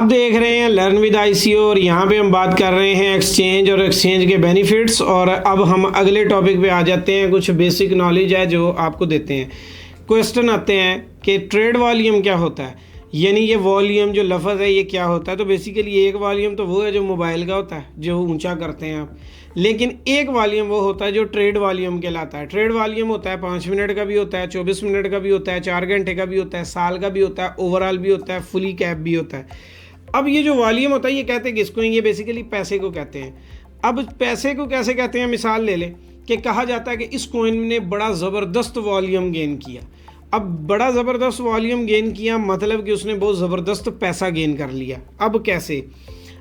आप देख रहे हैं लर्न विद आईसीओ और यहाँ पे हम बात कर रहे हैं एक्सचेंज और एक्सचेंज के बेनिफिट्स। और अब हम अगले टॉपिक पे आ जाते हैं। कुछ बेसिक नॉलेज है जो आपको देते हैं। क्वेश्चन आते हैं कि ट्रेड वॉल्यूम क्या होता है, यानी ये वॉल्यूम जो लफ्ज़ है ये क्या होता है। तो बेसिकली एक वॉल्यूम तो वो है जो मोबाइल का होता है, जो ऊंचा करते हैं आप, लेकिन एक वॉल्यूम वो होता है जो ट्रेड वॉल्यूम कहलाता है। ट्रेड वॉल्यूम होता है 5 मिनट का भी होता है, 24 मिनट का भी होता है, 4 घंटे का भी होता है, साल का भी होता है, ओवरऑल भी होता है, फुली कैप भी होता है। अब ये जो वॉल्यूम होता है ये कहते हैं किसको, ये बेसिकली पैसे को कहते हैं। अब पैसे को कैसे कहते हैं, मिसाल ले लें कि कहा जाता है कि इस कॉइन ने बड़ा ज़बरदस्त वॉल्यूम गेन किया। अब बड़ा ज़बरदस्त वॉल्यूम गेन किया मतलब कि उसने बहुत ज़बरदस्त पैसा गेन कर लिया। अब कैसे,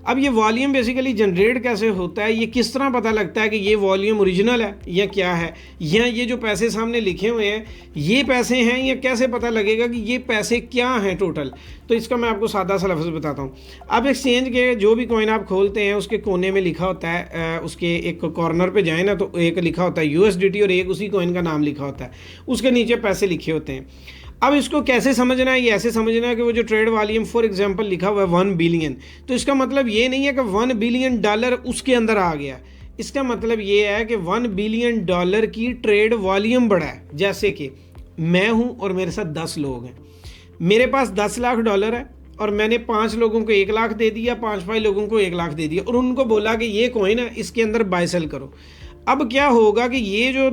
अब ये वॉल्यूम बेसिकली जनरेट कैसे होता है, ये किस तरह पता लगता है कि ये वॉल्यूम ओरिजिनल है या क्या है, या ये जो पैसे सामने लिखे हुए हैं ये पैसे हैं, या कैसे पता लगेगा कि ये पैसे क्या हैं टोटल। तो इसका मैं आपको सादा सा लफ्ज़ बताता हूँ। अब एक्सचेंज के जो भी कॉइन आप खोलते हैं उसके कोने में लिखा होता है, उसके एक कॉर्नर पे जाए ना तो एक लिखा होता है USDT और एक उसी कॉइन का नाम लिखा होता है, उसके नीचे पैसे लिखे होते हैं। अब इसको कैसे समझना है, ये ऐसे समझना है कि वो जो ट्रेड वॉल्यूम फॉर एग्जांपल लिखा हुआ है 1 बिलियन, तो इसका मतलब ये नहीं है कि $1 बिलियन उसके अंदर आ गया। इसका मतलब ये है कि $1 बिलियन की ट्रेड वॉल्यूम बढ़ा है। जैसे कि मैं हूँ और मेरे साथ 10 लोग हैं, मेरे पास $10 लाख है और मैंने 5 लोगों को 1 लाख दे दिया, 5 लोगों को 1 लाख दे दिया और उनको बोला कि ये कॉइन है इसके अंदर बाय सेल करो। अब क्या होगा कि ये जो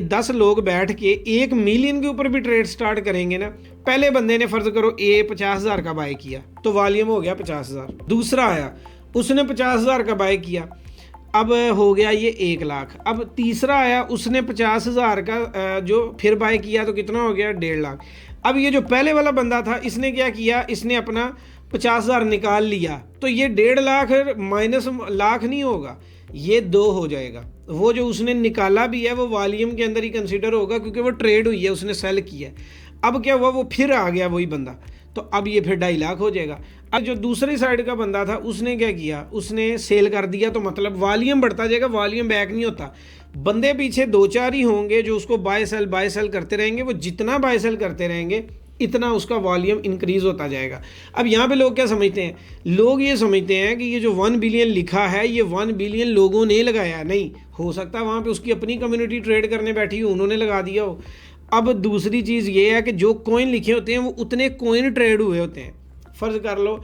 10 लोग बैठ के 1 मिलियन के ऊपर भी ट्रेड स्टार्ट करेंगे ना। पहले बंदे ने फर्ज करो 50,000 का बाय किया तो वॉल्यूम हो गया 50,000। दूसरा आया उसने 50,000 का बाय किया, अब हो गया ये 1 लाख। अब तीसरा आया उसने 50,000 का जो फिर बाय किया तो कितना हो गया 1.5 लाख। अब ये जो पहले वाला बंदा था इसने क्या किया, इसने अपना 50,000 निकाल लिया तो ये 1.5 लाख माइनस लाख नहीं होगा, ये 2 हो जाएगा। वो जो उसने निकाला भी है वो वॉल्यूम के अंदर ही कंसीडर होगा क्योंकि वो ट्रेड हुई है, उसने सेल किया है। अब क्या हुआ, वो फिर आ गया वही बंदा, तो अब ये फिर 2.5 लाख हो जाएगा। अब जो दूसरी साइड का बंदा था उसने क्या किया, उसने सेल कर दिया, तो मतलब वॉल्यूम बढ़ता जाएगा, वॉल्यूम बैक नहीं होता। बंदे पीछे 2-4 ही होंगे जो उसको बाय सेल करते रहेंगे। वो जितना बाय सेल करते रहेंगे इतना उसका वॉल्यूम इंक्रीज होता जाएगा। अब यहाँ पे लोग क्या समझते हैं, लोग ये समझते हैं कि ये जो 1 बिलियन लिखा है ये 1 बिलियन लोगों ने लगाया। नहीं हो सकता वहाँ पे उसकी अपनी कम्युनिटी ट्रेड करने बैठी हो, उन्होंने लगा दिया हो। अब दूसरी चीज़ ये है कि जो कॉइन लिखे होते हैं वो उतने कॉइन ट्रेड हुए होते हैं। फ़र्ज़ कर लो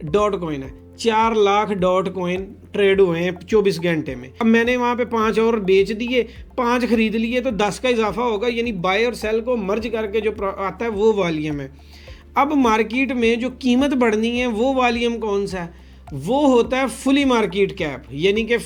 डॉट कॉइन है, 4 लाख डॉट कॉइन ट्रेड हुए हैं 24 घंटे में। अब मैंने वहाँ पे 5 और बेच दिए, 5 खरीद लिए तो 10 का इजाफा होगा, यानी बाय और सेल को मर्ज करके जो आता है वो वॉल्यूम है। अब मार्केट में जो कीमत बढ़नी है वो वॉल्यूम कौन सा है, वो होता है फुली मार्केट कैप। यानी कि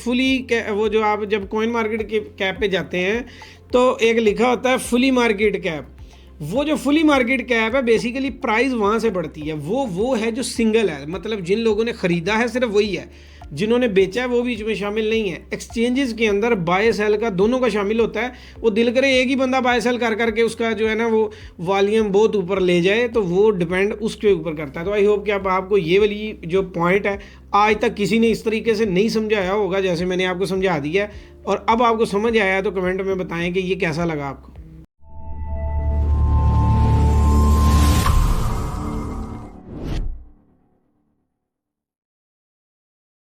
वो जो आप जब कॉइन मार्केट के कैप पे जाते हैं तो एक लिखा होता है फुली मार्केट कैप। वो जो फुली मार्केट कैप है बेसिकली प्राइस वहाँ से बढ़ती है। वो है जो सिंगल है, मतलब जिन लोगों ने ख़रीदा है सिर्फ वही है, जिन्होंने बेचा है वो बीच में शामिल नहीं है। एक्सचेंजेस के अंदर बाय सेल का दोनों का शामिल होता है। वो दिल करे एक ही बंदा बाय सेल कर करके उसका जो है ना वो वॉल्यूम बहुत ऊपर ले जाए, तो वो डिपेंड उसके ऊपर करता है। तो आई होप कि आपको ये वाली जो पॉइंट है आज तक किसी ने इस तरीके से नहीं समझाया होगा जैसे मैंने आपको समझा दिया है। और अब आपको समझ आया तो कमेंट में बताएं कि ये कैसा लगा आपको।